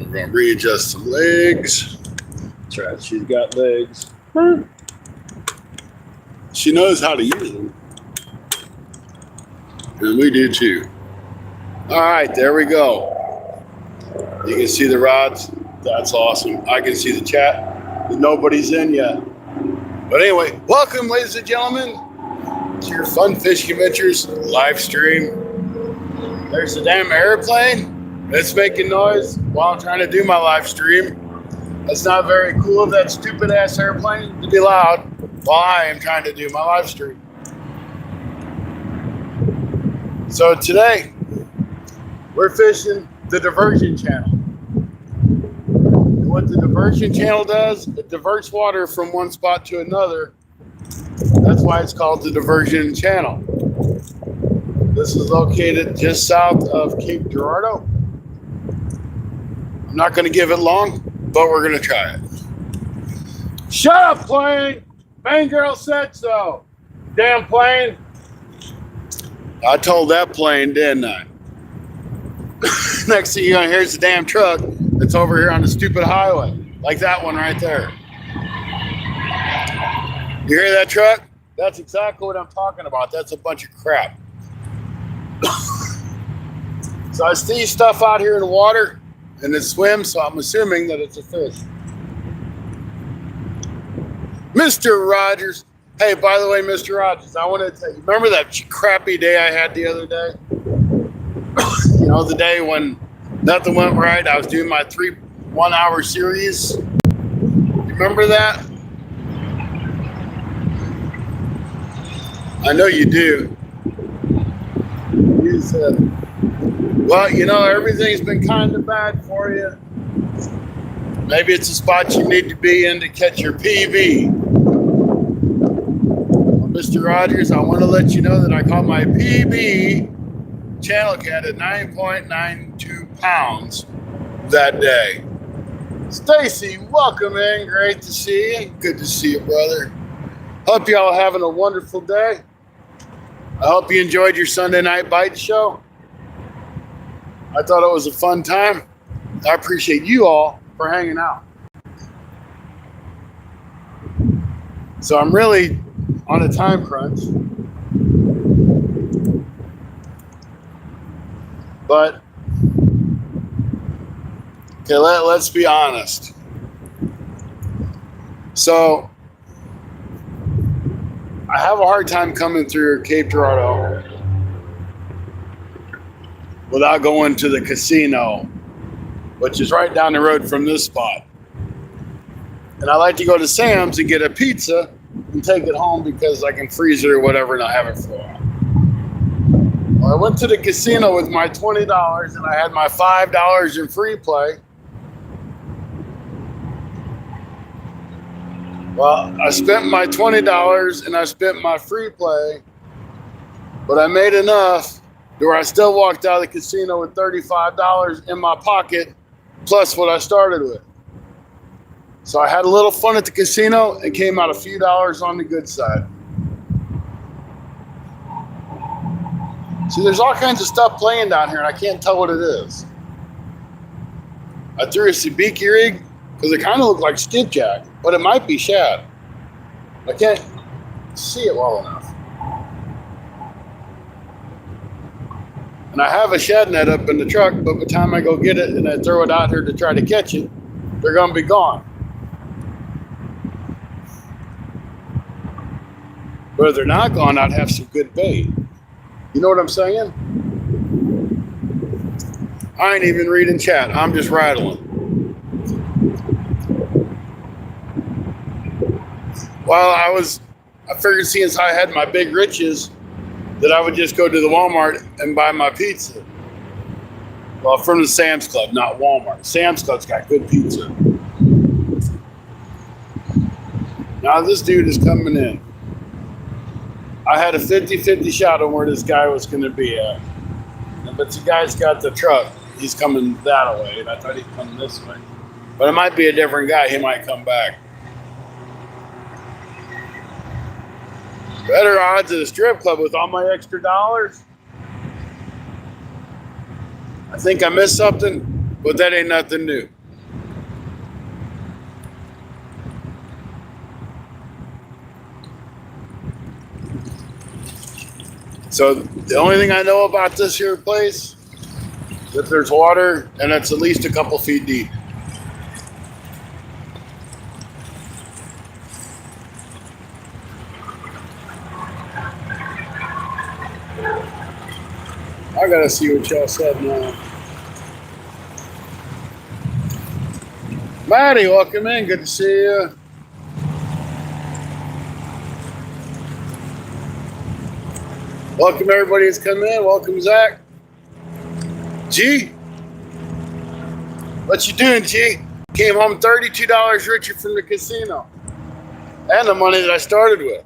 We're going to readjust some legs. That's right. She's got legs. She knows how to use them. And we do too. All right, there we go. You can see the rods. That's awesome. I can see the chat. Nobody's in yet. But anyway, welcome, ladies and gentlemen, to your Fun Fishing Adventures live stream. There's the damn airplane that's making noise while I'm trying to do my live stream. That's not very cool of that stupid ass airplane to be loud while I am trying to do my live stream. So today, we're fishing the Diversion channel. And what the Diversion channel does, it diverts water from one spot to another. That's why it's called the Diversion channel. This is located just south of Cape Girardeau. I'm not going to give it long, but we're going to try it. Shut up, plane! Fangirl said so. Damn plane. I told that plane, didn't I? Next thing you're going to hear is the damn truck that's over here on the stupid highway. Like that one right there. You hear that truck? That's exactly what I'm talking about. That's a bunch of crap. So I see stuff out here in the water and it swims, so I'm assuming that it's a fish. Mr. Rogers. Hey, by the way, Mr. Rogers, I want to tell you, remember that crappy day I had the other day? You know, the day when nothing went right. I was doing my 3 1-hour series. You remember that? I know you do. You said, well, you know, everything's been kind of bad for you. Maybe it's a spot you need to be in to catch your PB. Well, Mr. Rogers, I want to let you know that I caught my PB channel cat at 9.92 pounds that day. Stacy, welcome in. Great to see you. Good to see you, brother. Hope y'all having a wonderful day. I hope you enjoyed your Sunday night bite show. I thought it was a fun time. I appreciate you all for hanging out. So I'm really on a time crunch. But, okay, let's be honest. So, I have a hard time coming through Cape Girardeau without going to the casino, which is right down the road from this spot. And I like to go to Sam's and get a pizza and take it home because I can freeze it or whatever and I have it for a while. Well, I went to the casino with my $20 and I had my $5 in free play. Well, I spent my $20 and I spent my free play, but I made enough to where I still walked out of the casino with $35 in my pocket, plus what I started with. So I had a little fun at the casino and came out a few dollars on the good side. See, there's all kinds of stuff playing down here, and I can't tell what it is. I threw a sabiki rig because it kind of looked like skipjack, but it might be shad. I can't see it well enough. And I have a shad net up in the truck, but by the time I go get it and I throw it out here to try to catch it, they're going to be gone. But if they're not gone, I'd have some good bait. You know what I'm saying? I ain't even reading chat. I'm just rattling. Well, I figured since I had my big riches that I would just go to the Walmart and buy my pizza. Well, from the Sam's Club, not Walmart. Sam's Club's got good pizza. Now this dude is coming in. I had a 50-50 shot on where this guy was going to be at. But the guy's got the truck. He's coming that way, and I thought he'd come this way. But it might be a different guy. He might come back. Better odds at a strip club with all my extra dollars. I think I missed something, but that ain't nothing new. So the only thing I know about this here place is if there's water and it's at least a couple feet deep. I gotta see what y'all said now. Maddie, welcome in. Good to see you. Welcome everybody that's come in. Welcome Zach. G, what you doing, G? Came home $32 richer from the casino and the money that I started with.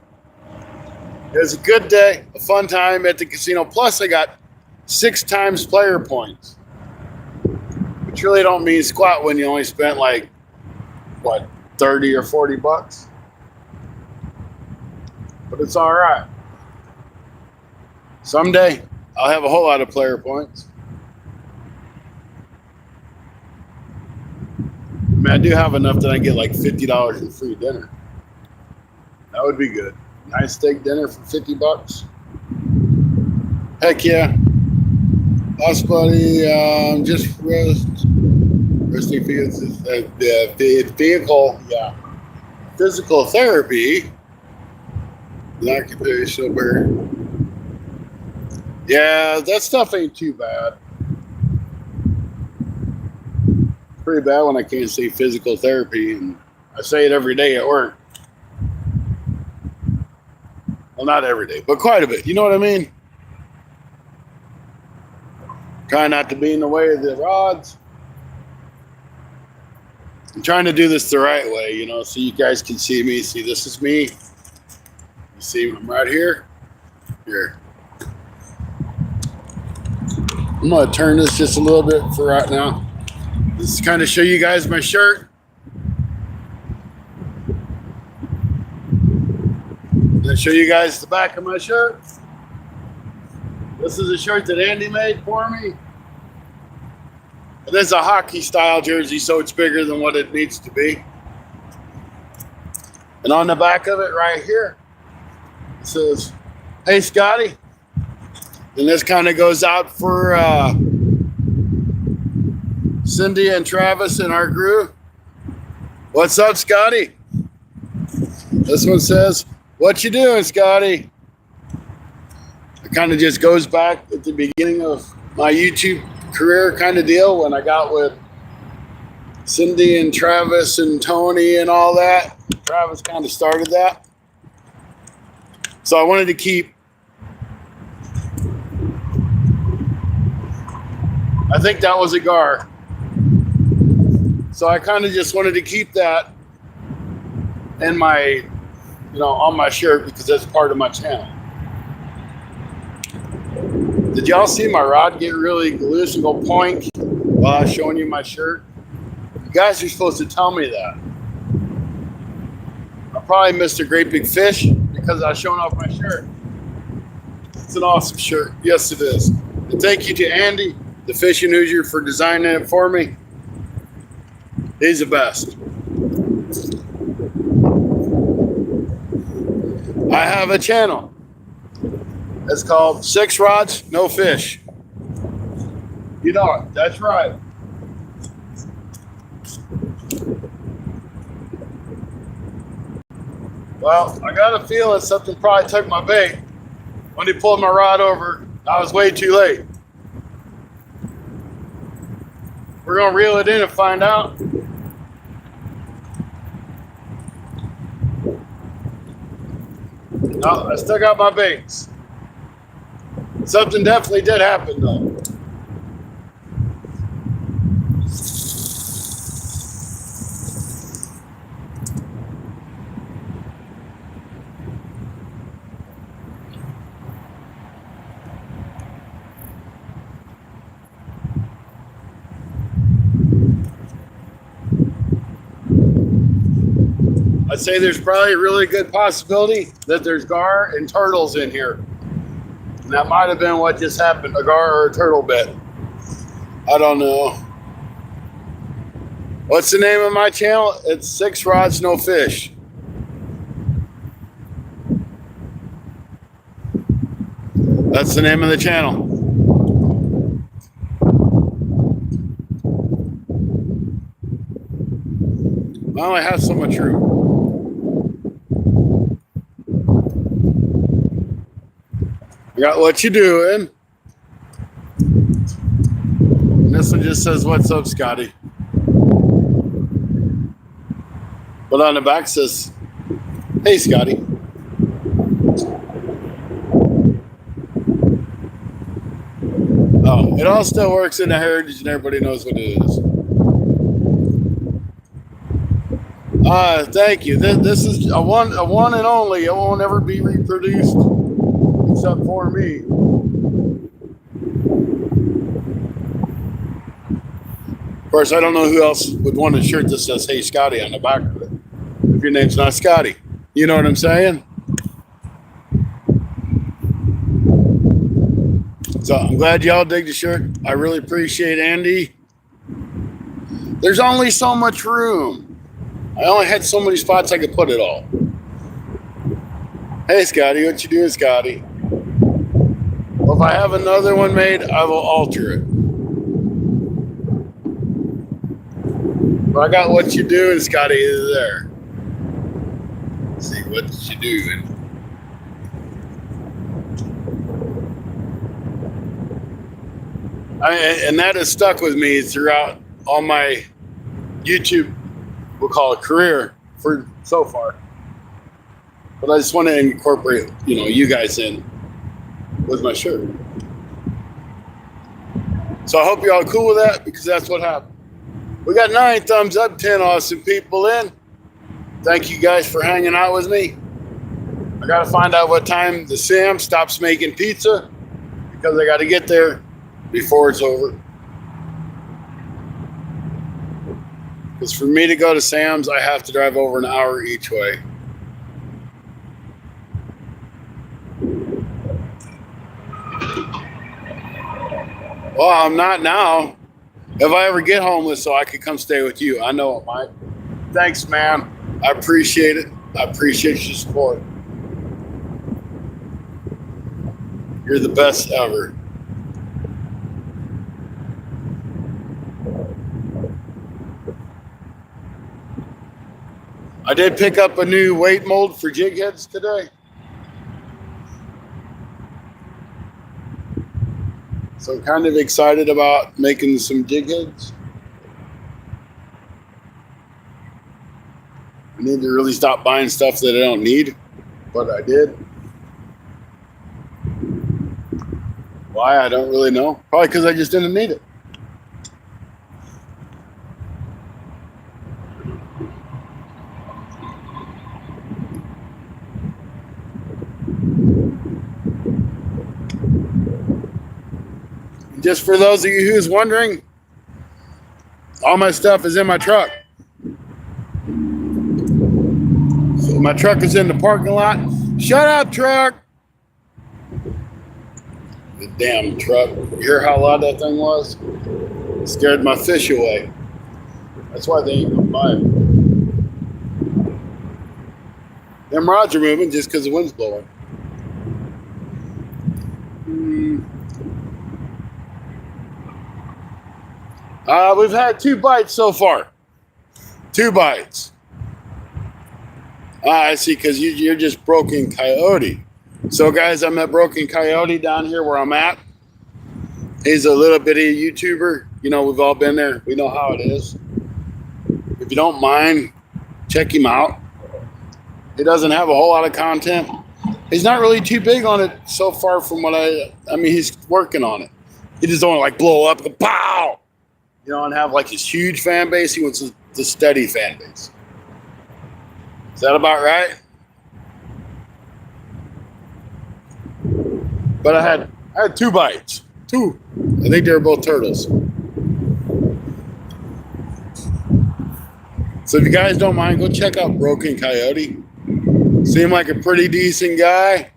It was a good day, a fun time at the casino. Plus, I got 6 times player points, which really don't mean squat when you only spent like, what, 30 or 40 bucks? But it's all right. Someday, I'll have a whole lot of player points. I mean, I do have enough that I get like $50 in free dinner. That would be good. Nice steak dinner for 50 bucks. Heck yeah. Us, buddy, just resting vehicle, yeah. Physical therapy. Occupational bear. Yeah, that stuff ain't too bad. Pretty bad when I can't say physical therapy, and I say it every day at work. Well, not every day, but quite a bit. You know what I mean? Try not to be in the way of the rods. I'm trying to do this the right way, you know, so you guys can see me. See, this is me. You see, I'm right here. Here. I'm going to turn this just a little bit for right now. Just to kind of show you guys my shirt. Then show you guys the back of my shirt. This is a shirt that Andy made for me. And this is a hockey style jersey, so it's bigger than what it needs to be. And on the back of it right here, it says, "Hey Scotty." And this kind of goes out for Cindy and Travis in our group. What's up, Scotty? This one says, "What you doing, Scotty?" It kind of just goes back at the beginning of my YouTube career kind of deal when I got with Cindy and Travis and Tony and all that. Travis kind of started that. So I wanted to keep, I think that was a gar. So I kind of just wanted to keep that in my, you know, on my shirt because that's part of my channel. Did y'all see my rod get really loose and go poink while I was showing you my shirt? You guys are supposed to tell me that. I probably missed a great big fish because I was showing off my shirt. It's an awesome shirt. Yes, it is. And thank you to Andy, the fishing Hoosier, for designing it for me. He's the best. I have a channel. It's called 6 Rods, No Fish. You know it. That's right. Well, I got a feeling something probably took my bait. When he pulled my rod over, I was way too late. We're going to reel it in and find out. No, I still got my baits. Something definitely did happen, though. I'd say there's probably a really good possibility that there's gar and turtles in here. And that might have been what just happened, a gar or a turtle bit. I don't know. What's the name of my channel? It's 6 Rods, No Fish. That's the name of the channel. I only have so much room. I got what you doing. And this one just says, "What's up, Scotty?" But on the back says, "Hey, Scotty." Oh, it all still works in the Heritage, and everybody knows what it is. Thank you. This is a one and only. It won't ever be reproduced except for me. Of course, I don't know who else would want a shirt that says "Hey, Scotty" on the back of it if your name's not Scotty. You know what I'm saying? So I'm glad y'all dig the shirt. I really appreciate Andy. There's only so much room. I only had so many spots I could put it all. Hey, Scotty, what you doing, Scotty? Well, if I have another one made, I will alter it. But I got what you doing, Scotty, is there. Let's see what you doing. And that has stuck with me throughout all my YouTube, we'll call it career for so far. But I just want to incorporate, you guys in with my shirt. So I hope you're all cool with that, because that's what happened. We got 9 thumbs up, 10 awesome people in. Thank you guys for hanging out with me. I got to find out what time the Sam stops making pizza, because I got to get there before it's over. Because for me to go to Sam's, I have to drive over an hour each way. Well, I'm not now. If I ever get homeless, so I could come stay with you. I know it, Mike. Thanks, man. I appreciate it. I appreciate your support. You're the best ever. I did pick up a new weight mold for jig heads today. So I'm kind of excited about making some jig heads. I need to really stop buying stuff that I don't need, but I did. Why? I don't really know. Probably because I just didn't need it. Just for those of you who's wondering, all my stuff is in my truck. So my truck is in the parking lot. Shut up, truck! The damn truck. You hear how loud that thing was? It scared my fish away. That's why they ain't gonna buy it. Them rods are moving just because the wind's blowing. We've had 2 bites so far. 2 bites. I see, because you're just Broken Coyote. So, guys, I'm at Broken Coyote down here where I'm at. He's a little bitty YouTuber. We've all been there. We know how it is. If you don't mind, check him out. He doesn't have a whole lot of content. He's not really too big on it so far from what I mean, he's working on it. He just don't blow up and pow! And have his huge fan base. He wants the steady fan base. Is that about right? But I had 2 bites. 2. I think they were both turtles. So if you guys don't mind, go check out Broken Coyote. Seemed like a pretty decent guy.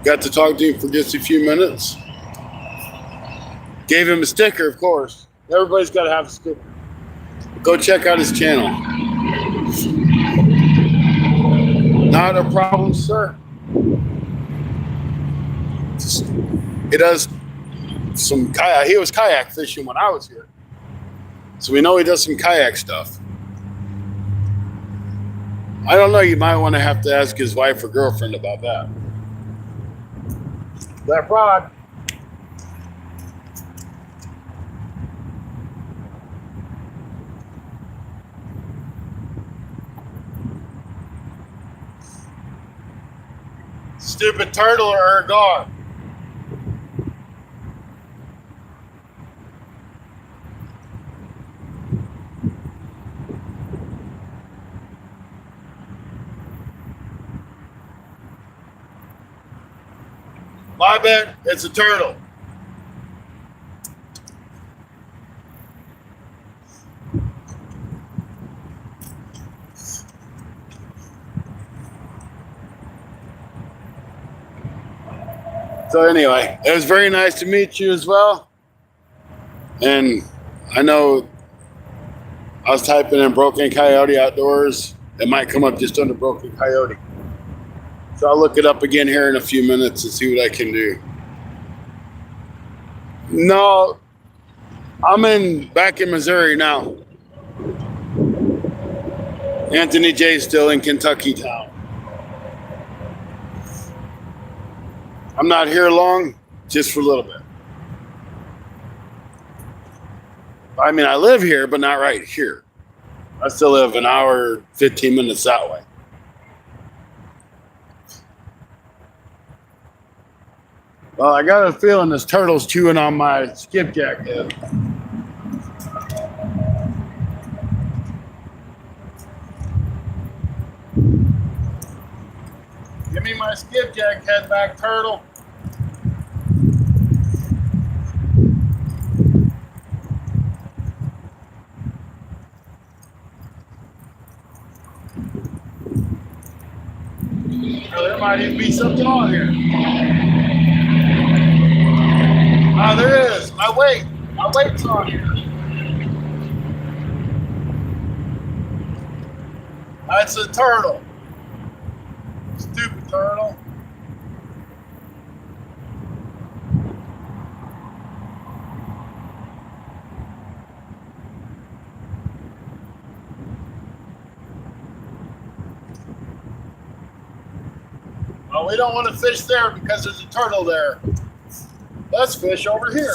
Got to talk to him for just a few minutes. Gave him a sticker, of course. Everybody's got to have a sticker. Go check out his channel. Not a problem, sir. He does some kayak. He was kayak fishing when I was here, so we know he does some kayak stuff. I don't know. You might want to have to ask his wife or girlfriend about that. That rod. Stupid turtle or a dog? My bet it's a turtle. So anyway, it was very nice to meet you as well. And I know I was typing in Broken Coyote Outdoors. It might come up just under Broken Coyote. So I'll look it up again here in a few minutes and see what I can do. No, I'm back in Missouri now. Anthony J's still in Kentucky town. I'm not here long, just for a little bit. I mean, I live here, but not right here. I still live an hour, 15 minutes that way. Well, I got a feeling this turtle's chewing on my skipjack head. Give me my skipjack head back, turtle. Oh, there might even be something on here. Oh, there is. My weight's on here. That's a turtle. Stupid turtle. Well, we don't want to fish there because there's a turtle there. Let's fish over here.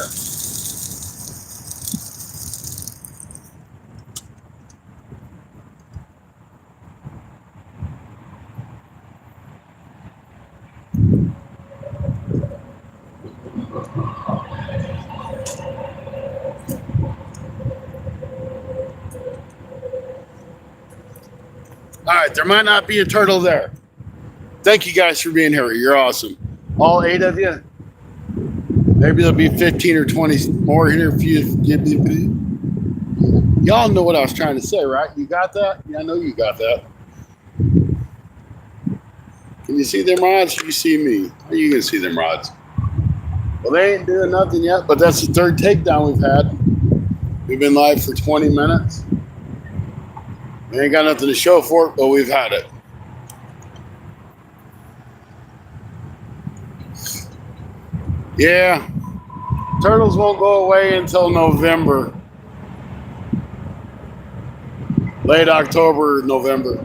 All right, there might not be a turtle there. Thank you guys for being here. You're awesome. All 8 of you. Maybe there'll be 15 or 20 more here if you give me. Y'all know what I was trying to say, right? You got that? Yeah, I know you got that. Can you see them rods? You see me. How you gonna see them rods? Well, they ain't doing nothing yet, but that's the 3rd takedown we've had. We've been live for 20 minutes. We ain't got nothing to show for it, but we've had it. Yeah, turtles won't go away until November. Late October, November.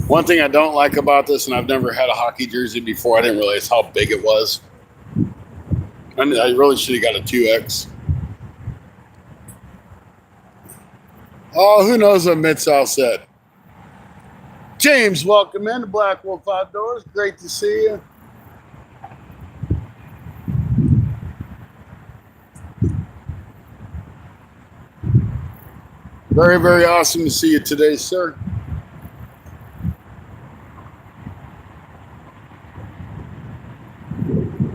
One thing I don't like about this, and I've never had a hockey jersey before, I didn't realize how big it was. I really should have got a 2X. Oh, who knows what Mid-South said? James, welcome in to Black Wolf Outdoors. Great to see you. Very, very awesome to see you today, sir.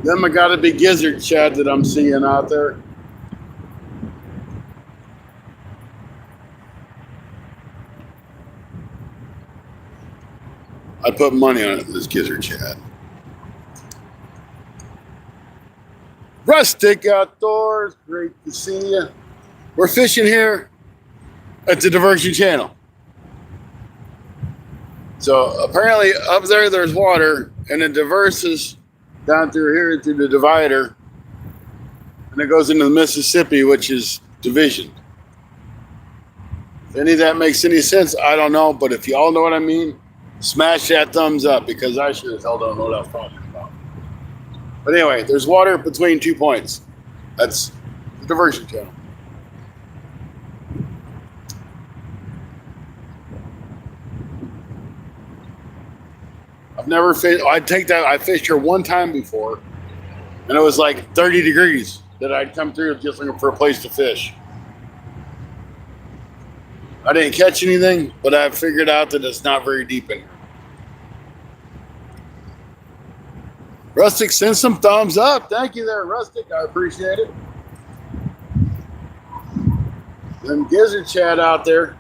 Then I got a big gizzard shad that I'm seeing out there. I'd put money on it, this gizzard shad. Rustic Outdoors, great to see you. We're fishing here It's a diversion channel. So apparently up there there's water, and it diverses down through here through the divider, and it goes into the Mississippi, which is division. If any of that makes any sense, I don't know. But if you all know what I mean, smash that thumbs up, because I sure as hell don't know what I was talking about. But anyway, there's water between 2 points. That's the diversion channel. I've never fished. I fished here one time before, and it was like 30 degrees that I'd come through just looking for a place to fish. I didn't catch anything, but I figured out that it's not very deep in here. Rustic, send some thumbs up. Thank you there, Rustic. I appreciate it. Them gizzard chat out there.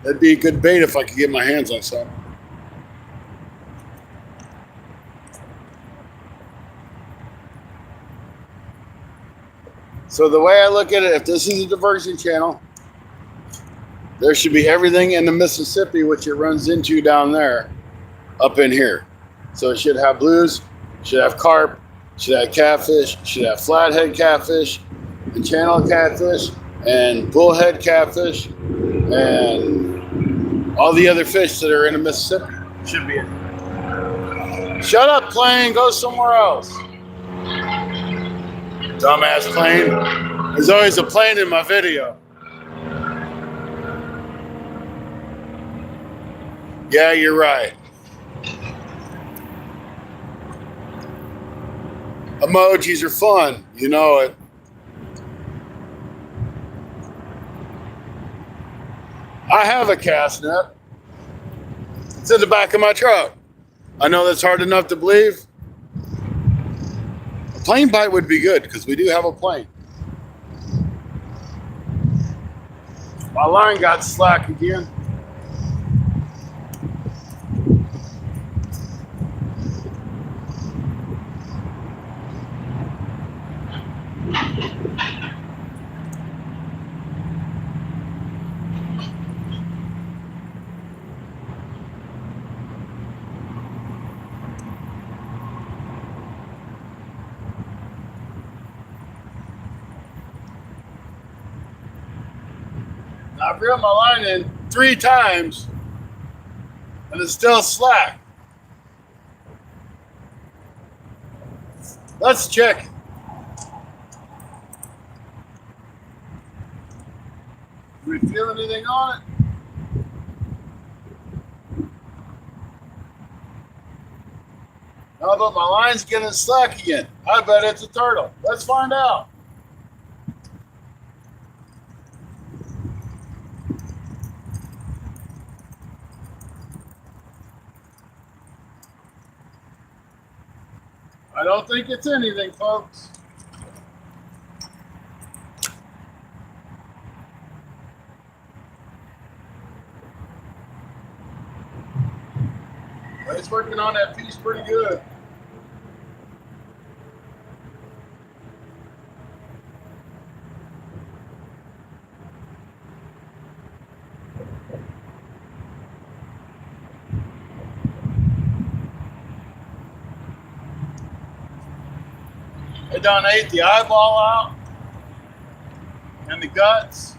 That'd be a good bait if I could get my hands on some. So the way I look at it, if this is a diversion channel, there should be everything in the Mississippi, which it runs into down there, up in here. So it should have blues, should have carp, should have catfish, should have flathead catfish, and channel catfish, and bullhead catfish, and all the other fish that are in the Mississippi should be in here. Shut up, plane. Go somewhere else. Dumbass plane. There's always a plane in my video. Yeah, you're right. Emojis are fun. You know it. I have a cast net. It's in the back of my truck. I know that's hard enough to believe. A plane bite would be good because we do have a plane. My line got slack again. I've reeled my line in 3 times and it's still slack. Let's check. Do we feel anything on it? No, but my line's getting slack again. I bet it's a turtle. Let's find out. I don't think it's anything, folks. But it's working on that piece pretty good. They done ate the eyeball out and the guts.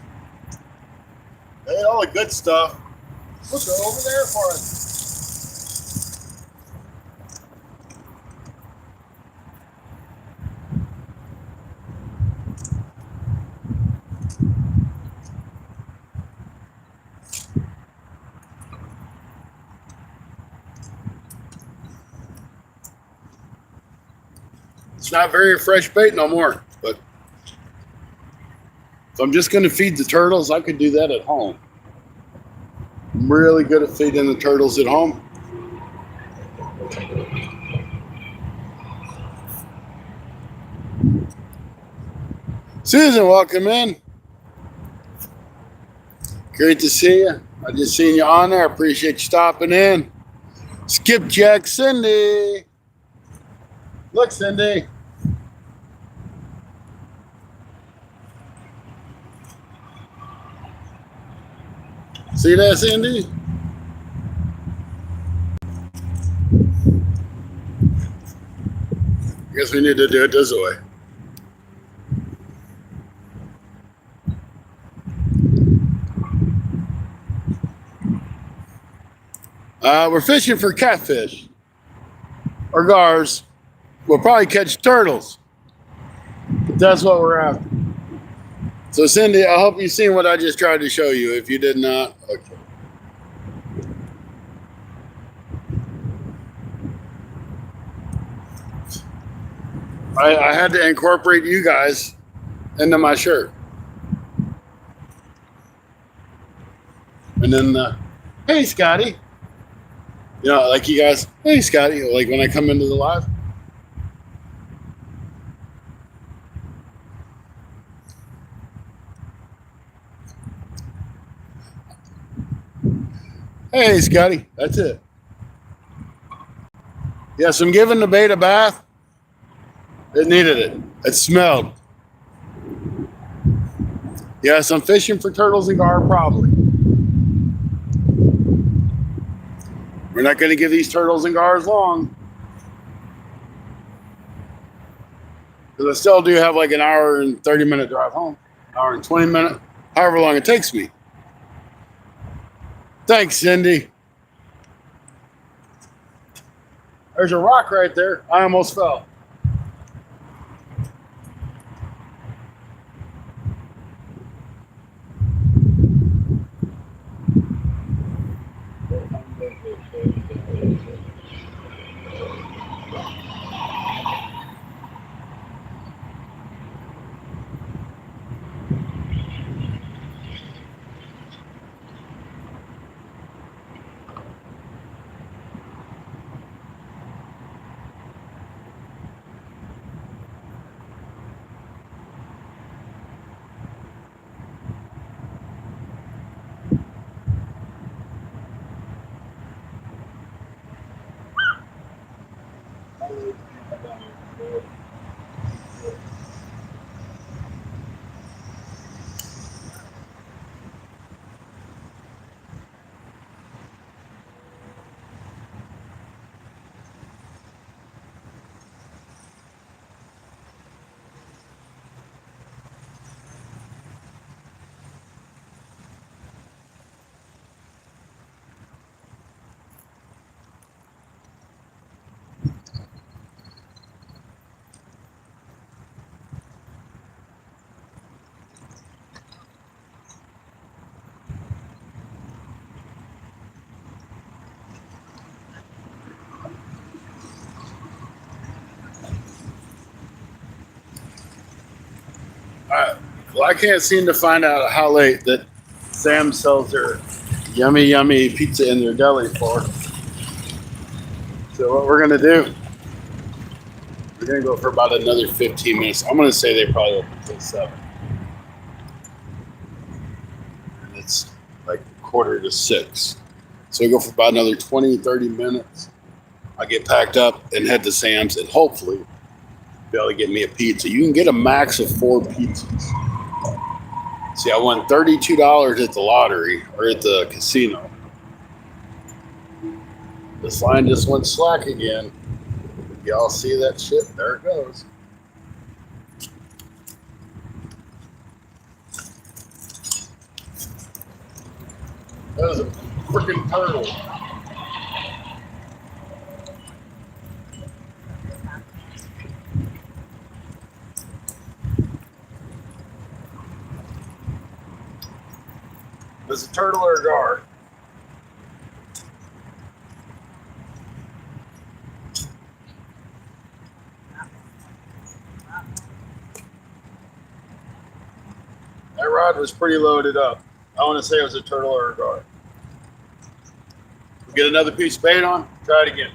They ate all the good stuff. Look, they're over there for us. It's not very fresh bait no more, but if I'm just going to feed the turtles, I could do that at home. I'm really good at feeding the turtles at home. Susan, welcome in. Great to see you. I just seen you on there. I appreciate you stopping in. Skipjack Cindy. Look, Cindy. See that, Cindy? I guess we need to do it this way. We're fishing for catfish or gars. We'll probably catch turtles, but that's what we're after. So, Cindy, I hope you've seen what I just tried to show you. If you did not, okay. I had to incorporate you guys into my shirt. And then, hey, Scotty. You know, like you guys, hey, Scotty, like when I come into the live. Hey, Scotty, that's it. Yes, I'm giving the bait a bath. It needed it. It smelled. Yes, I'm fishing for turtles and gar, probably. We're not going to give these turtles and gars long. Because I still do have like an hour and 30-minute drive home. Hour and 20 minutes, however long it takes me. Thanks, Cindy. There's a rock right there. I almost fell. Well, I can't seem to find out how late that Sam sells their yummy, yummy pizza in their deli for. So what we're going to do, we're going to go for about another 15 minutes. I'm going to say they probably open until 7. And it's like 5:45. So we go for about another 20, 30 minutes. I'll get packed up and head to Sam's and hopefully be able to get me a pizza. You can get a max of 4 pizzas. See, I won $32 at the lottery or at the casino. This line just went slack again. Y'all see that shit? There it goes. That was a freaking turtle. Was a turtle or a gar? That rod was pretty loaded up. I want to say it was a turtle or a gar. We get another piece of bait on, try it again.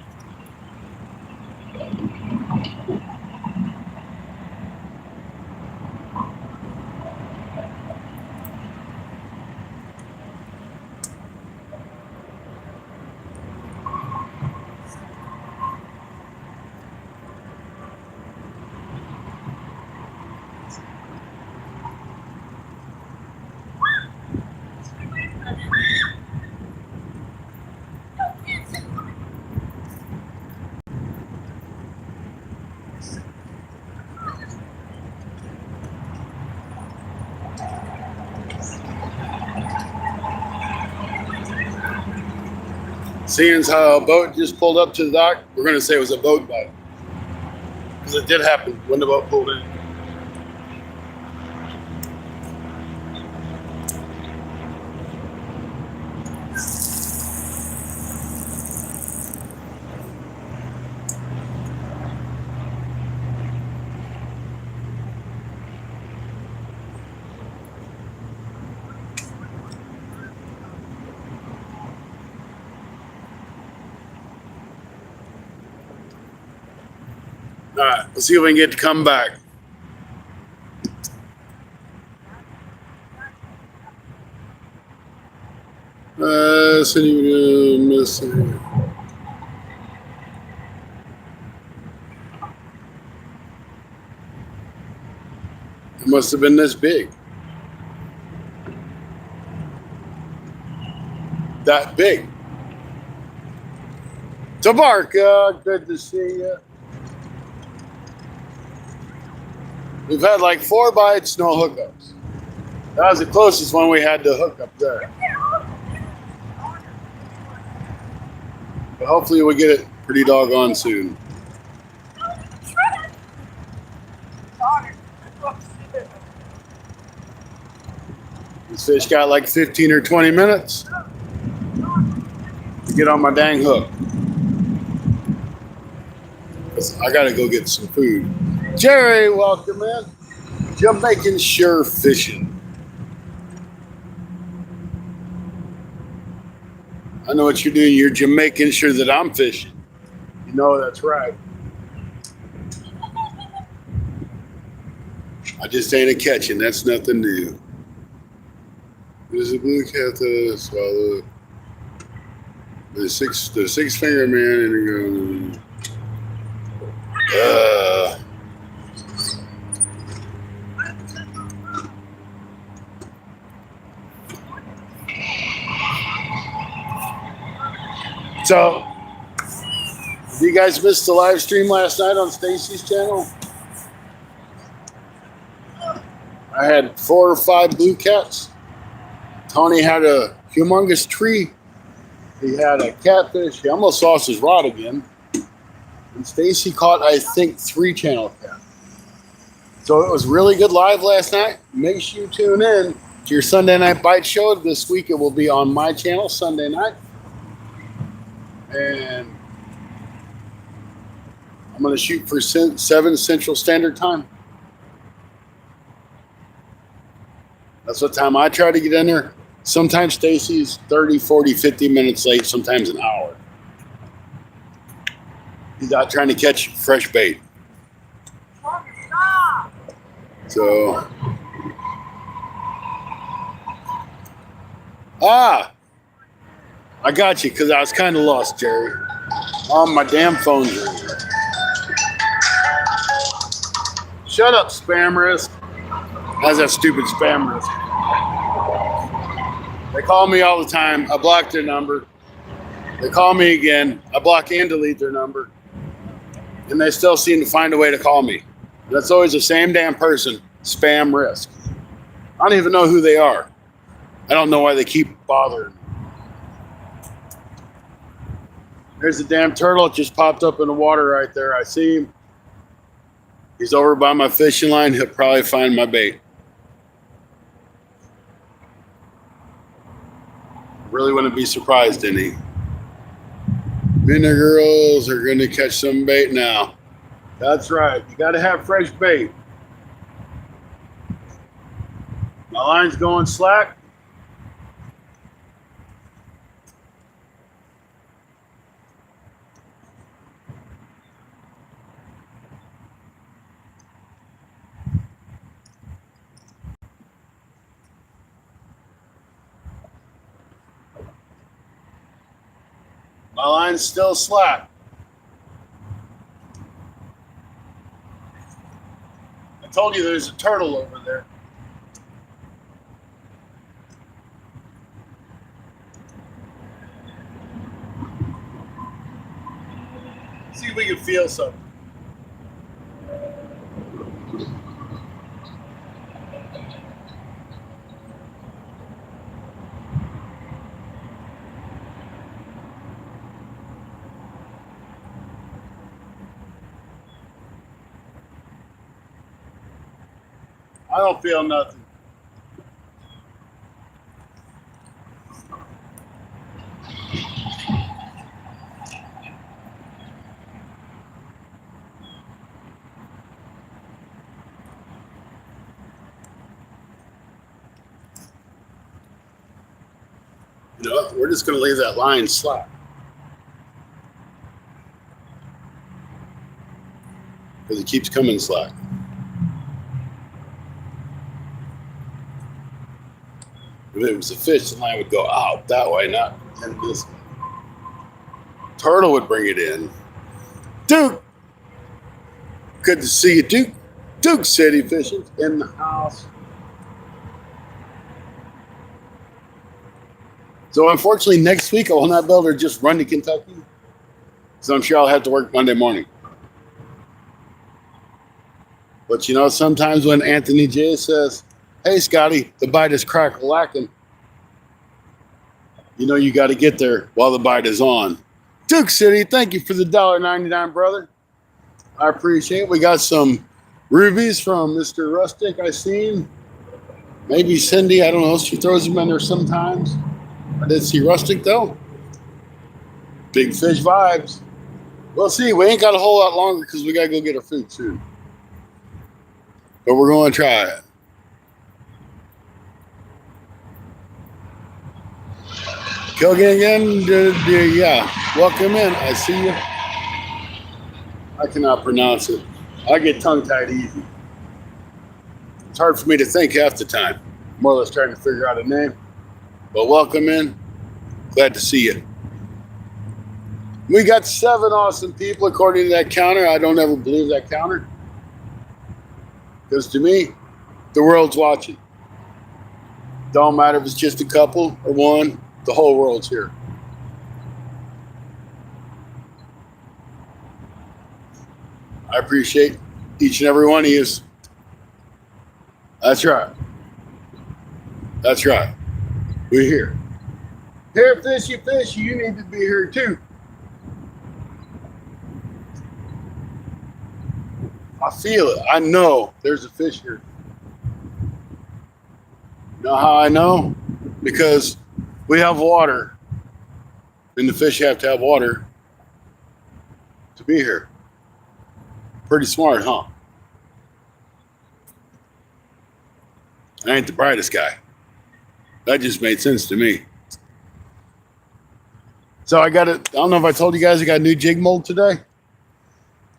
Seeing as how a boat just pulled up to the dock, we're going to say it was a boat bite. Because it did happen when the boat pulled in. All right, let's see if we can get to come back. So you missing. It must have been this big. That big. Tabarka, good to see you. We've had like 4 bites, no hookups. That was the closest one we had to hook up there. But hopefully we'll get it pretty doggone soon. This fish got like 15 or 20 minutes to get on my dang hook. I gotta go get some food. Jerry, welcome in. Jamaican Sure Fishing. I know what you're doing. You're Jamaican sure that I'm fishing. You know that's right. I just ain't a catching. That's nothing new. There's a blue cat that swallowed. The six finger man and So, you guys missed the live stream last night on Stacy's channel? I had 4 or 5 blue cats. Tony had a humongous tree. He had a catfish. He almost lost his rod again. And Stacy caught, I think, 3 channel cats. So it was really good live last night. Make sure you tune in to your Sunday Night Bite Show. This week it will be on my channel Sunday night. And I'm going to shoot for 7 Central Standard Time. That's what time I try to get in there. Sometimes Stacy's 30, 40, 50 minutes late, sometimes an hour. He's out trying to catch fresh bait. So, I got you because I was kind of lost, Jerry. My damn phone's ringing. Shut up, spam risk. How's that stupid spam risk? They call me all the time. I block their number. They call me again. I block and delete their number. And they still seem to find a way to call me. That's always the same damn person. Spam risk. I don't even know who they are. I don't know why they keep bothering me. There's a damn turtle. It just popped up in the water right there. I see him. He's over by my fishing line. He'll probably find my bait. Really wouldn't be surprised, any. Me and the girls are going to catch some bait now. That's right. You got to have fresh bait. My line's going slack. My line's still slack. I told you there's a turtle over there. See if we can feel something. I don't feel nothing. You know what? We're just going to leave that line slack. Because it keeps coming slack. If it was a fish, the line would go out that way, not in this way. Turtle would bring it in. Duke! Good to see you, Duke. Duke City Fishing in the house. So unfortunately, next week I will not be able to just run to Kentucky. So I'm sure I'll have to work Monday morning. But you know, sometimes when Anthony J says, "Hey Scotty, the bite is crack-a-lacking," you know you got to get there while the bite is on. Duke City, thank you for the $1.99, brother. I appreciate it. We got some rubies from Mr. Rustic I seen. Maybe Cindy, I don't know. She throws them in there sometimes. I did see Rustic though. Big fish vibes. We'll see. We ain't got a whole lot longer because we got to go get our food soon. But we're going to try it. Kilgan again, yeah. Welcome in. I see you. I cannot pronounce it. I get tongue-tied easy. It's hard for me to think half the time. More or less trying to figure out a name. But welcome in. Glad to see you. We got 7 awesome people according to that counter. I don't ever believe that counter. Because to me, the world's watching. Don't matter if it's just a couple or one, the whole world's here. I appreciate each and every one of you. That's right. That's right. We're here. Here, fishy, fishy, you need to be here too. I feel it. I know there's a fish here. You know how I know? Because we have water, and the fish have to have water to be here. Pretty smart, huh? I ain't the brightest guy. That just made sense to me. So I got it. I don't know if I told you guys I got a new jig mold today.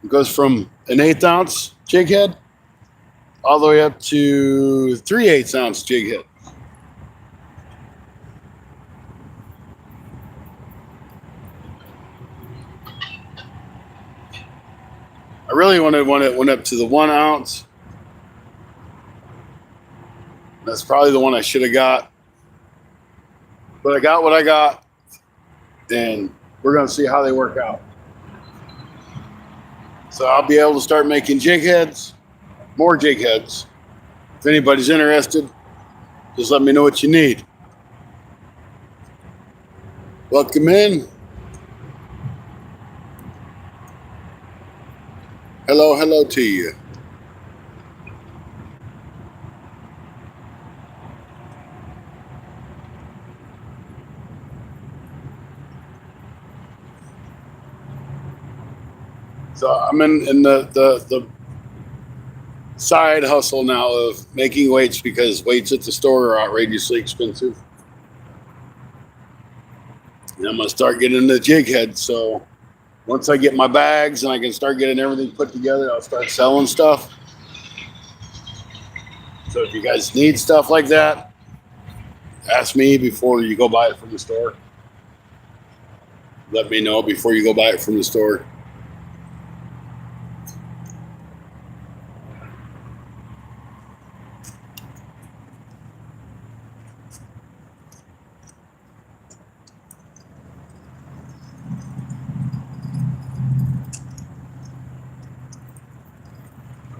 It goes from an 1/8 ounce jig head all the way up to 3/8 ounce jig head. I really wanted one that went up to the 1 ounce. That's probably the one I should have got. But I got what I got, and we're going to see how they work out. So I'll be able to start making jig heads, more jig heads. If anybody's interested, just let me know what you need. Welcome in. Hello, hello to you. So I'm in the side hustle now of making weights because weights at the store are outrageously expensive. And I'm going to start getting the jig head. So once I get my bags and I can start getting everything put together, I'll start selling stuff. So if you guys need stuff like that, ask me before you go buy it from the store. Let me know before you go buy it from the store.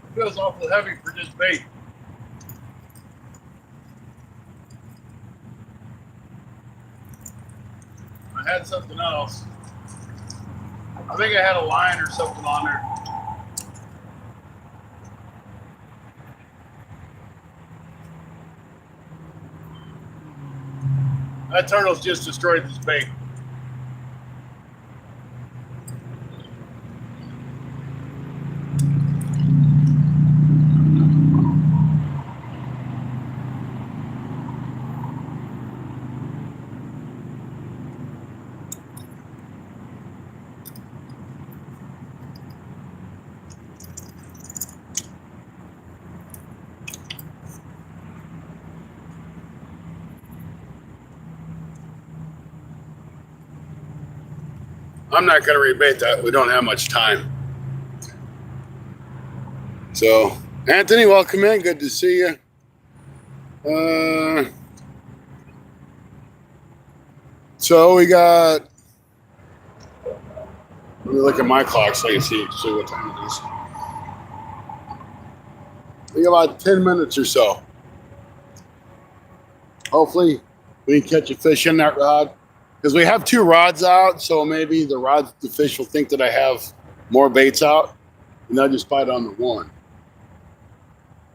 It feels awful heavy for just bait. I had something else. I think I had a line or something on there. That turtle's just destroyed this bait. I'm not going to rebait that. We don't have much time. So, Anthony, welcome in. Good to see you. So we got, let me look at my clock so I can see what time it is. We got about 10 minutes or so. Hopefully we can catch a fish in that rod. Because we have 2 rods out, so maybe the fish will think that I have more baits out, and they'll just bite on the one.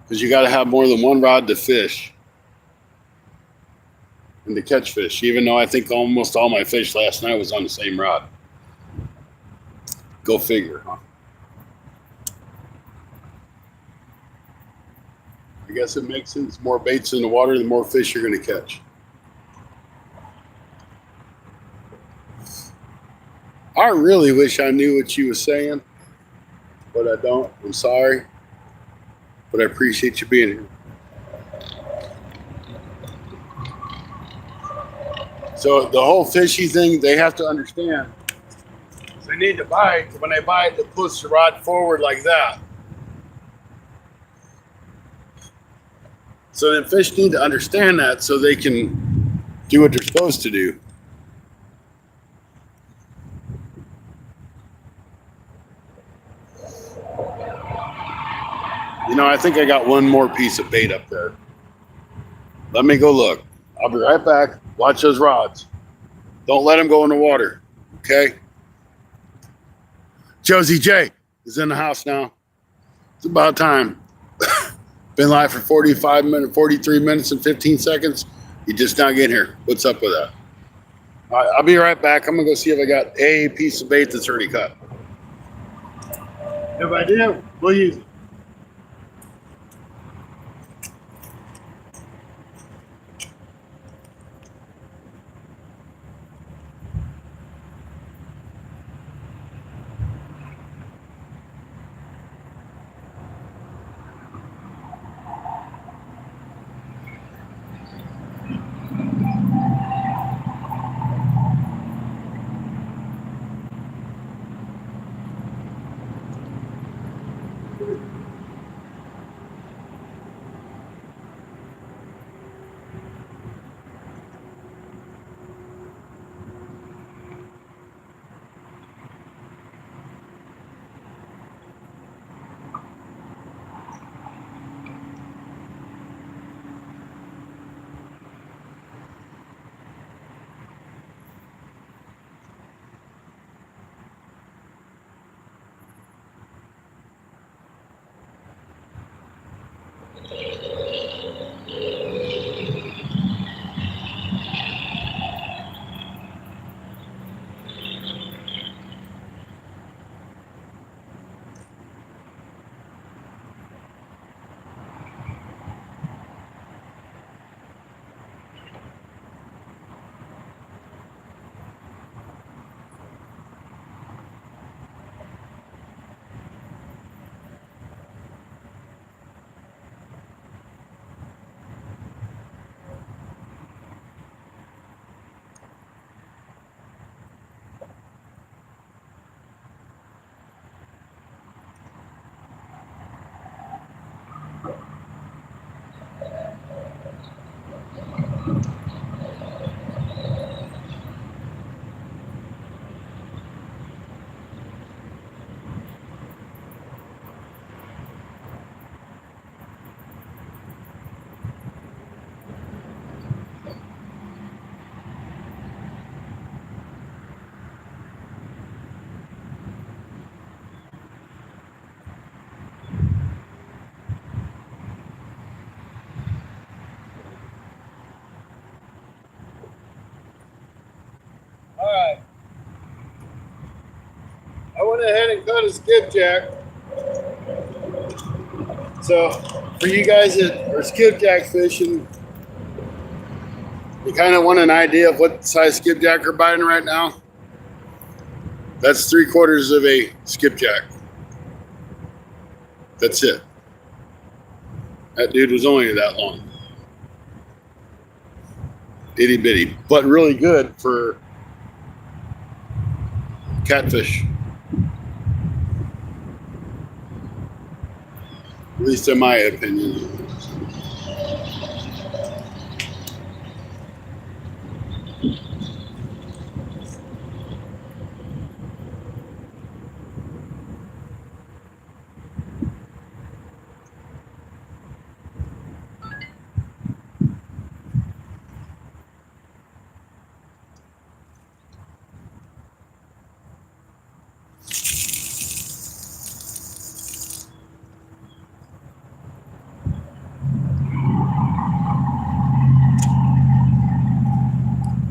Because you got to have more than 1 rod to fish and to catch fish, even though I think almost all my fish last night was on the same rod. Go figure, huh? I guess it makes sense. More baits in the water, the more fish you're going to catch. I really wish I knew what you were saying, but I don't. I'm sorry, but I appreciate you being here. So the whole fishy thing, they have to understand. They need to bite. When they bite, they push the rod forward like that. So the fish need to understand that so they can do what they're supposed to do. You know, I think I got one more piece of bait up there. Let me go look. I'll be right back. Watch those rods. Don't let them go in the water, okay? Josie J is in the house now. It's about time. Been live for 43 minutes and 15 seconds. You just now get here. What's up with that? All right, I'll be right back. I'm going to go see if I got a piece of bait that's already cut. If I do, we'll use it. went ahead and caught a skipjack. So for you guys that are skipjack fishing, you kind of want an idea of what size skipjack are biting right now. That's 3/4 of a skipjack. That's it. That dude was only that long. Itty bitty, but really good for catfish. At least in my opinion.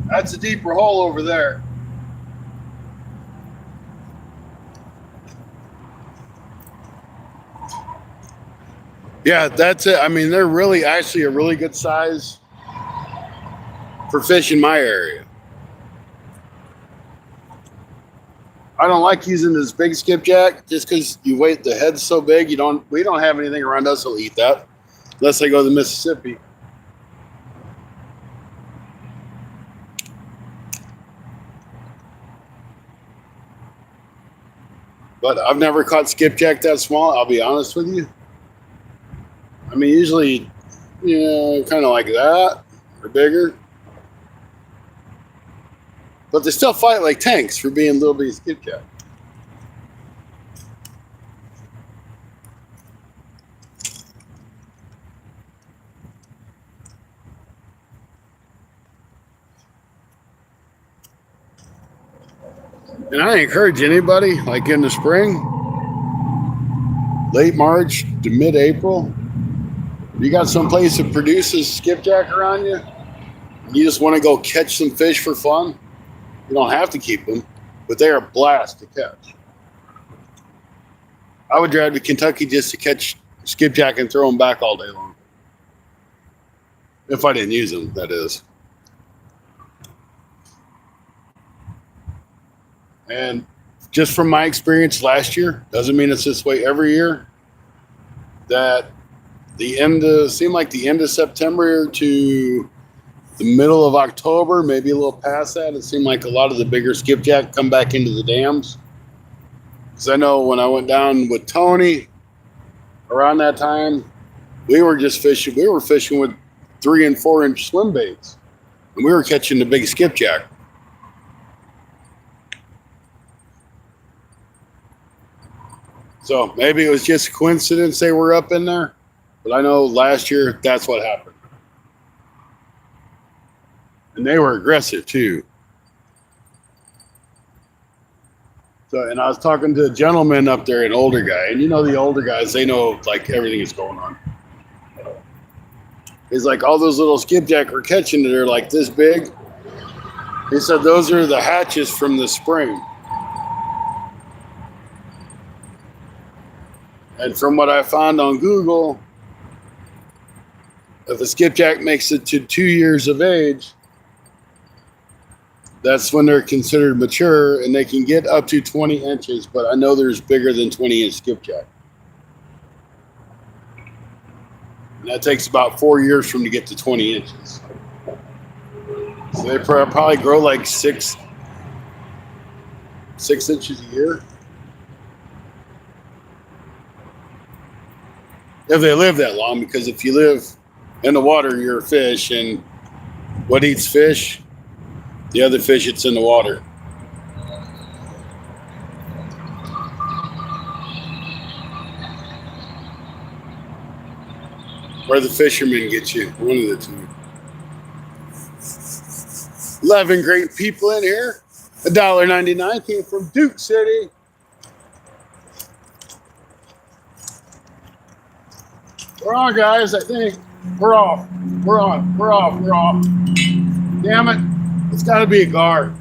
That's a deeper hole over there. Yeah, that's it. I mean, they're really actually a really good size for fish in my area. I don't like using this big skipjack just because you wait. The head's so big. We don't have anything around us that'll eat that, unless they go to the Mississippi. But I've never caught skipjack that small. I'll be honest with you. I mean, usually, kind of like that or bigger. But they still fight like tanks for being little bitty skipjack. And I encourage anybody, like in the spring, late March to mid-April, if you got some place that produces skipjack around you, and you just want to go catch some fish for fun, you don't have to keep them, but they are a blast to catch. I would drive to Kentucky just to catch skipjack and throw them back all day long. If I didn't use them, that is. And just from my experience last year, doesn't mean it's this way every year, that seemed like the end of September to the middle of October, maybe a little past that, it seemed like a lot of the bigger skipjack come back into the dams. Because I know when I went down with Tony around that time, we were fishing with 3 and 4 inch swim baits, and we were catching the big skipjack. So maybe it was just a coincidence they were up in there, but I know last year that's what happened. And they were aggressive too. So, and I was talking to a gentleman up there, an older guy, and the older guys, they know like everything is going on. He's like, all those little skipjack we're catching that are like this big. He said those are the hatches from the spring. And from what I found on Google, if a skipjack makes it to 2 years of age, that's when they're considered mature, and they can get up to 20 inches, but I know there's bigger than 20-inch skipjack. And that takes about 4 years for them to get to 20 inches. So they probably grow like 6 inches a year. If they live that long, because if you live in the water, you're a fish, and what eats fish? The other fish that's in the water. Or the fishermen get you, one of the two. 11 great people in here. $1.99 came from Duke City. We're on, guys, I think. We're off. We're on. We're off. We're off. Damn it. It's got to be a guard.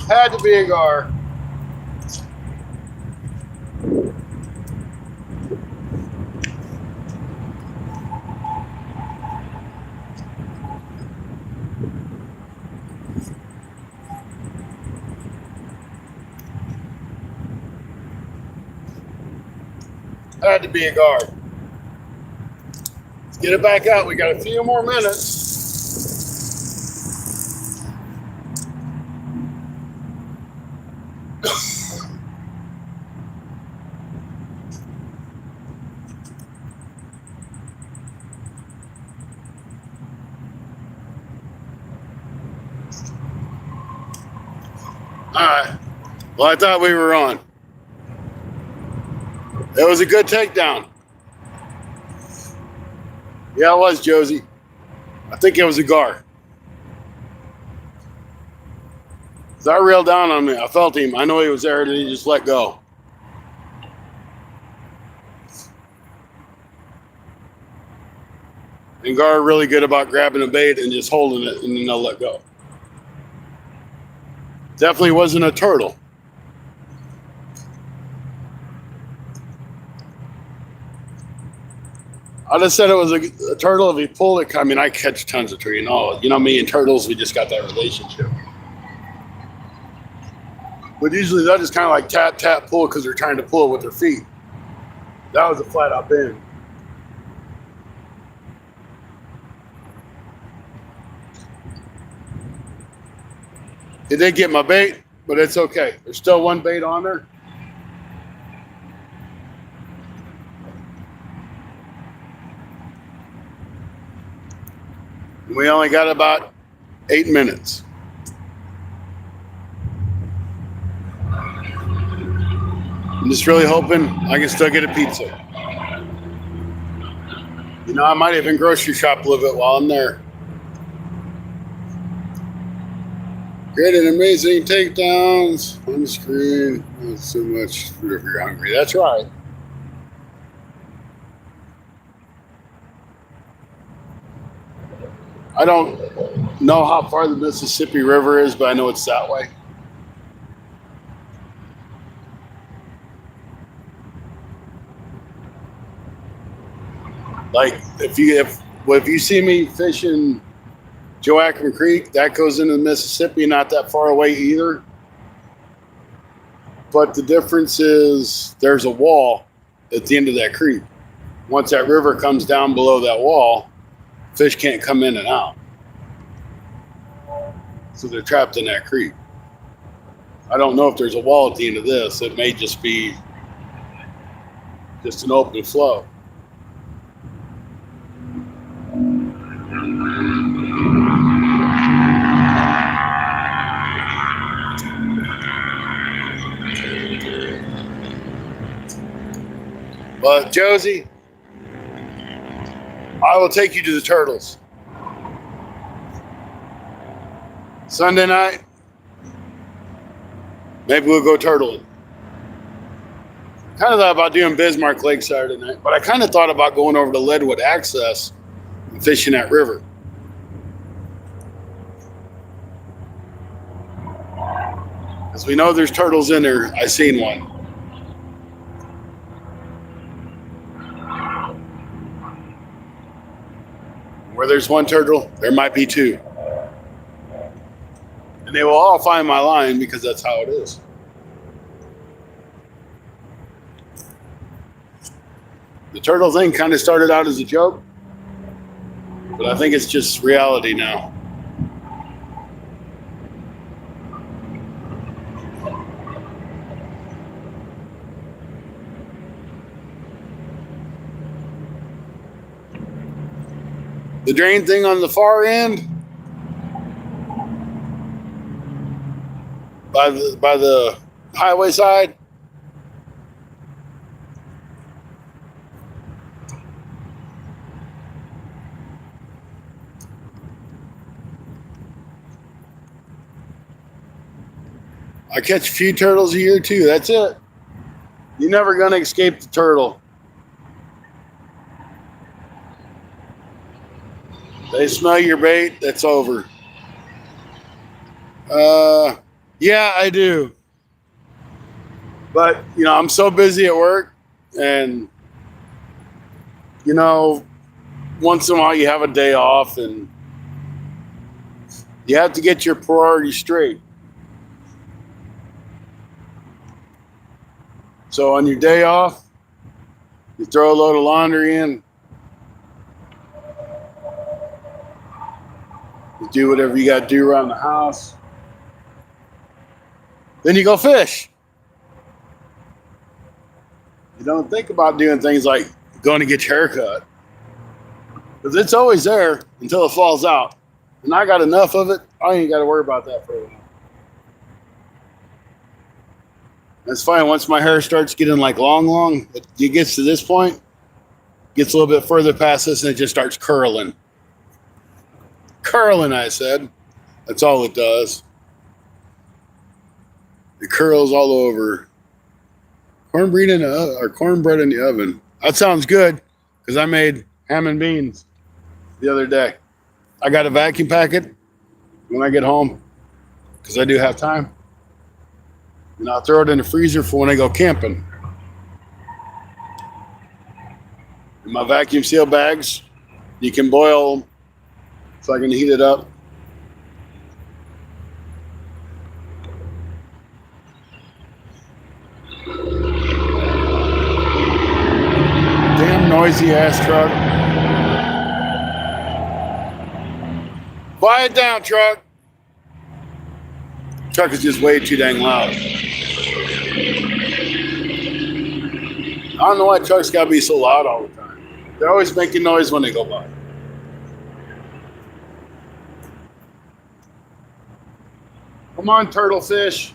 Had to be a gar. Had to be a gar. Let's get it back out. We got a few more minutes. All right. Well, I thought we were on. It was a good takedown. Yeah, it was, Josie. I think it was a gar. So I reeled down on me. I felt him. I know he was there, and he just let go. And gar are really good about grabbing a bait and just holding it, and then they'll let go. Definitely wasn't a turtle. I just said it was a turtle. If he pulled it, I mean, I catch tons of turtle. You know me and turtles, we just got that relationship. But usually they'll just kind of like tap, tap, pull because they're trying to pull it with their feet. That was a flat out bend. It did get my bait, but it's okay. There's still one bait on there. We only got about 8 minutes. I'm just really hoping I can still get a pizza. You know, I might even grocery shop a little bit while I'm there. Great and amazing takedowns on the screen. Not so much food if you're hungry. That's right. I don't know how far the Mississippi River is, but I know it's that way. Like if you see me fishing Joachim Creek, that goes into the Mississippi, not that far away either. But the difference is there's a wall at the end of that creek. Once that river comes down below that wall, fish can't come in and out. So they're trapped in that creek. I don't know if there's a wall at the end of this. It may just be just an open flow. But Josie, I will take you to the turtles. Sunday night, maybe we'll go turtling. Kind of thought about doing Bismarck Lake Saturday night, but I kind of thought about going over to Leadwood Access and fishing that river. As we know there's turtles in there. I seen one. Where there's one turtle, there might be two. And they will all find my line because that's how it is. The turtle thing kind of started out as a joke, but I think it's just reality now. The drain thing on the far end, by the highway side, I catch a few turtles a year too. That's it. You're never gonna escape the turtle. They smell your bait, that's over. Yeah, I do. But, I'm so busy at work, and, you know, once in a while you have a day off, and you have to get your priorities straight. So on your day off, you throw a load of laundry in, you do whatever you got to do around the house, then you go fish. You don't think about doing things like going to get your hair cut, because it's always there until it falls out. And I got enough of it, I ain't got to worry about that for a while. That's fine. Once my hair starts getting like long, it gets to this point, gets a little bit further past this, and it just starts curling. Curling, I said. That's all it does. It curls all over. Cornbread in the oven. That sounds good, because I made ham and beans the other day. I got a vacuum packet when I get home, because I do have time. And I'll throw it in the freezer for when I go camping. In my vacuum seal bags, you can boil them so I can heat it up. Damn noisy ass truck. Quiet down, truck. Truck is just way too dang loud. I don't know why trucks gotta be so loud all the time. They're always making noise when they go by. Come on, turtle fish.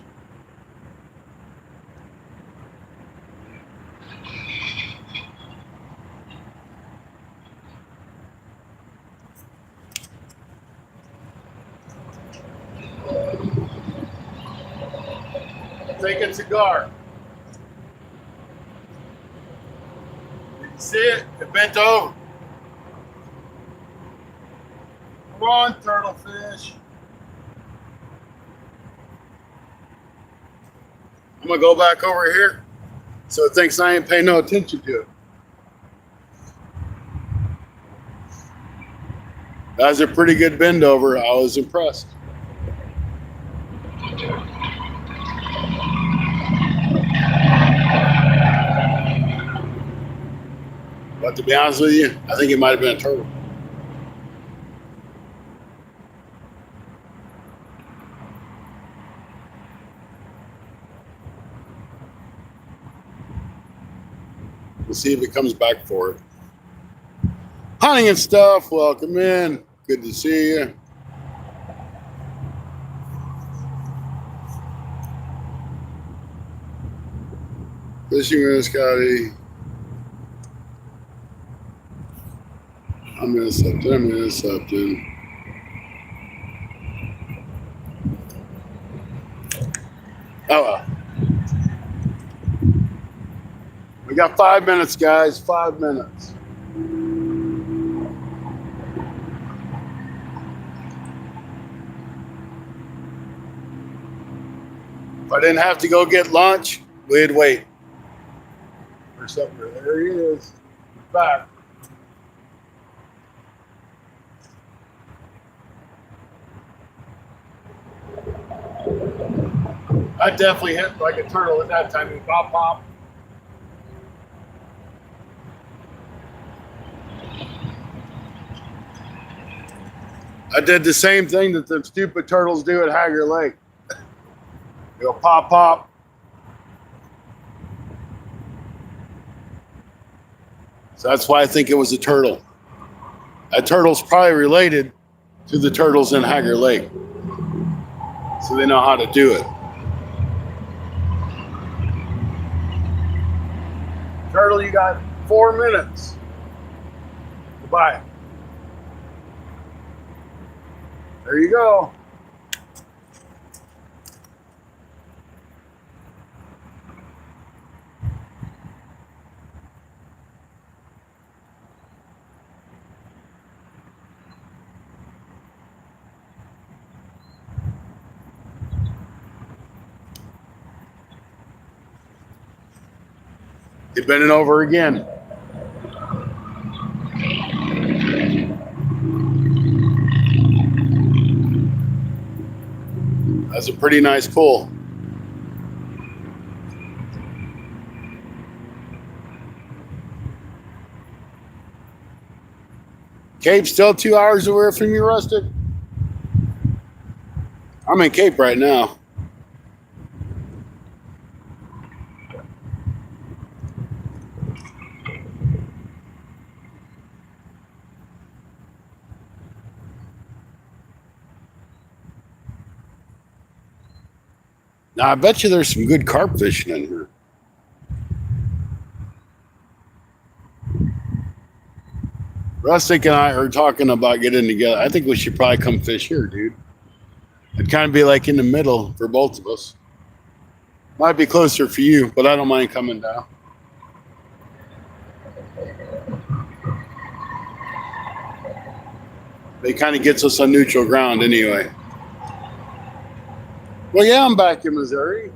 Take a cigar. Did you see it? It bent over. Come on, turtle fish. I'm gonna go back over here so it thinks I ain't paying no attention to it. That was a pretty good bend over. I was impressed. But to be honest with you, I think it might have been a turtle. We'll see if it comes back for it. Hunting and stuff, welcome in. Good to see you. Fishing with Scotty. I'm intercepting. Oh well. We got 5 minutes, guys. 5 minutes. If I didn't have to go get lunch, we'd wait. For supper. There he is. He's back. I definitely hit like a turtle at that time. Pop, pop. I did the same thing that the stupid turtles do at Hager Lake. They go pop, pop. So that's why I think it was a turtle. That turtle's probably related to the turtles in Hager Lake. So they know how to do it. Turtle, you got 4 minutes. Goodbye. There you go. He's bending over again. That's a pretty nice pull. Cape still 2 hours away from you, Rustic? I'm in Cape right now. Now, I bet you there's some good carp fishing in here. Rustic and I are talking about getting together. I think we should probably come fish here, dude. It'd kind of be like in the middle for both of us. Might be closer for you, but I don't mind coming down. It kind of gets us on neutral ground anyway. Well, yeah, I'm back in Missouri.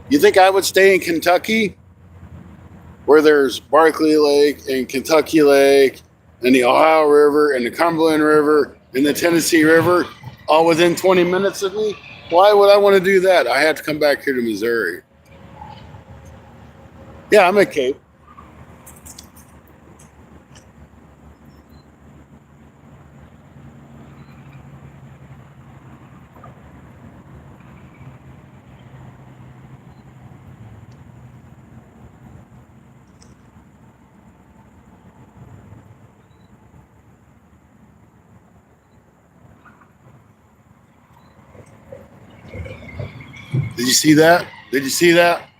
You think I would stay in Kentucky, where there's Barkley Lake and Kentucky Lake and the Ohio River and the Cumberland River and the Tennessee River, all within 20 minutes of me? Why would I want to do that? I have to come back here to Missouri. Yeah, I'm at Cape. Did you see that? Did you see that?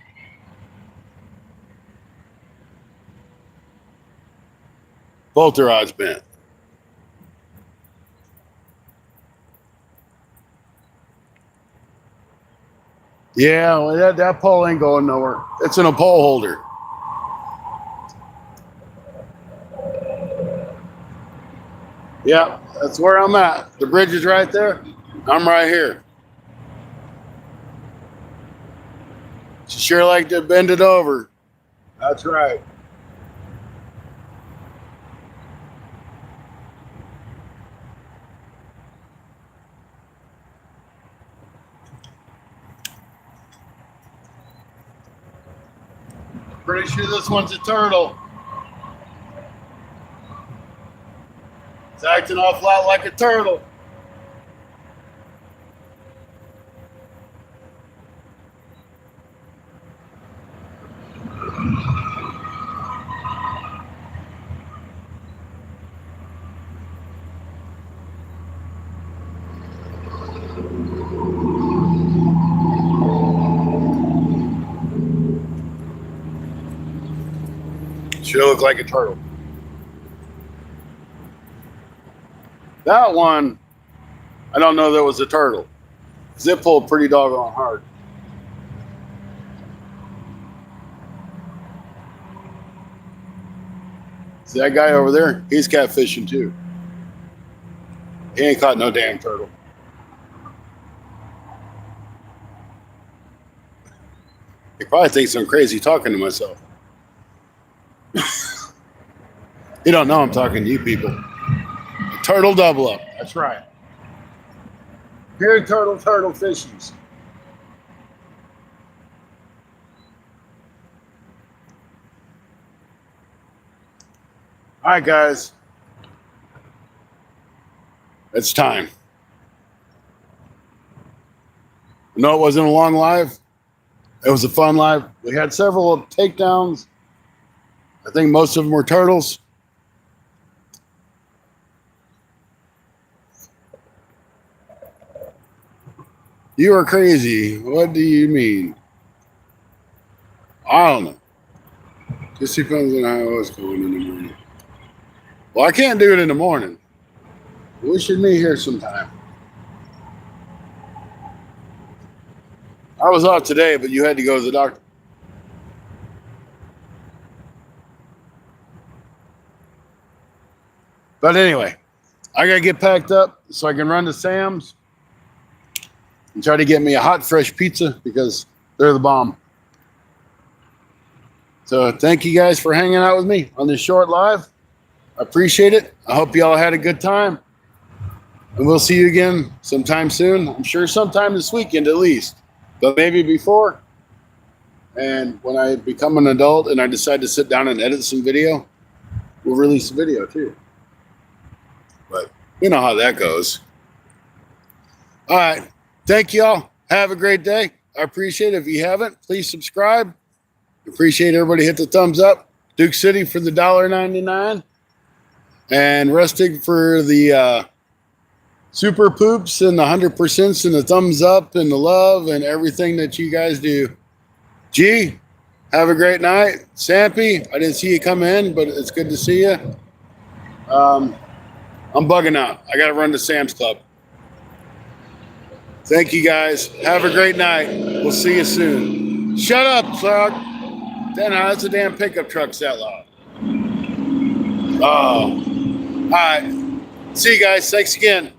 Both their odds bent. Yeah, well, that pole ain't going nowhere. It's in a pole holder. Yeah, that's where I'm at. The bridge is right there. I'm right here. She sure like to bend it over. That's right. Pretty sure this one's a turtle. It's acting awful lot like a turtle. Sure look like a turtle. That one, I don't know that was a turtle. It pulled pretty doggone hard. See that guy over there? He's catfishing too. He ain't caught no damn turtle. He probably thinks I'm crazy talking to myself. You don't know I'm talking to you people. Turtle double up. That's right. Here, turtle fishies. All right, guys. It's time. No, it wasn't a long live. It was a fun live. We had several takedowns. I think most of them were turtles. You are crazy. What do you mean? I don't know. Just depends on how I was going in the morning. Well, I can't do it in the morning. We should meet here sometime. I was off today, but you had to go to the doctor. But anyway, I got to get packed up so I can run to Sam's and try to get me a hot, fresh pizza because they're the bomb. So thank you guys for hanging out with me on this short live. I appreciate it. I hope you all had a good time. And we'll see you again sometime soon. I'm sure sometime this weekend at least, but maybe before. And when I become an adult and I decide to sit down and edit some video, we'll release a video too. But you know how that goes. All right. Thank you all. Have a great day. I appreciate it. If you haven't, please subscribe. Appreciate everybody hit the thumbs up. Duke City for the $1.99. And Rustig for the super poops and the 100% and the thumbs up and the love and everything that you guys do. G, have a great night. Sampy, I didn't see you come in, but it's good to see you. I'm bugging out. I got to run to Sam's Club. Thank you guys. Have a great night. We'll see you soon. Shut up, truck. Then that's a damn pickup truck's that loud. Oh. All right. See you guys. Thanks again.